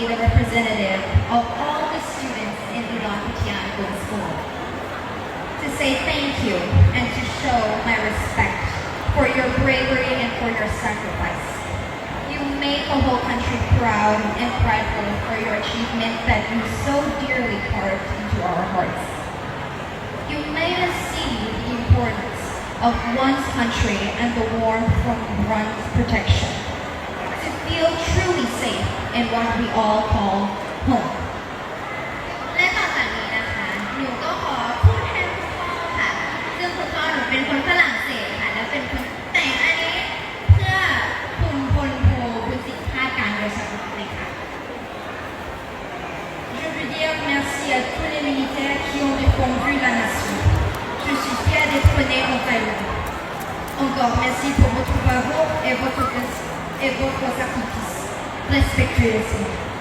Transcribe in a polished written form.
be the representative of all the students in Ilan Tiangun School to say thank you and to show my respect for your bravery and for your sacrifice. You make the whole country proud and prideful for your achievement that you so dearly carved into our hearts. You made us see the importance of one's country and the warmth from one's protection, to feel truly safe in what we all call home. และต่อจากนี้นะคะ หนูก็ขอพูดแทนคุณพ่อค่ะ ซึ่งคุณพ่อหนูเป็นคนฝรั่งเศสค่ะ และเป็นคนแต่งอันนี้เพื่อคุณพลโทบุญสิทธิ์คาดการโดยเฉพาะเลยค่ะ Je veux dire merci à tous les militaires qui ont défendu la nation. Je suis fière d'être née en Thaïlande. Encore merci pour votre bravoure et votre sacrifice. Respectueusement.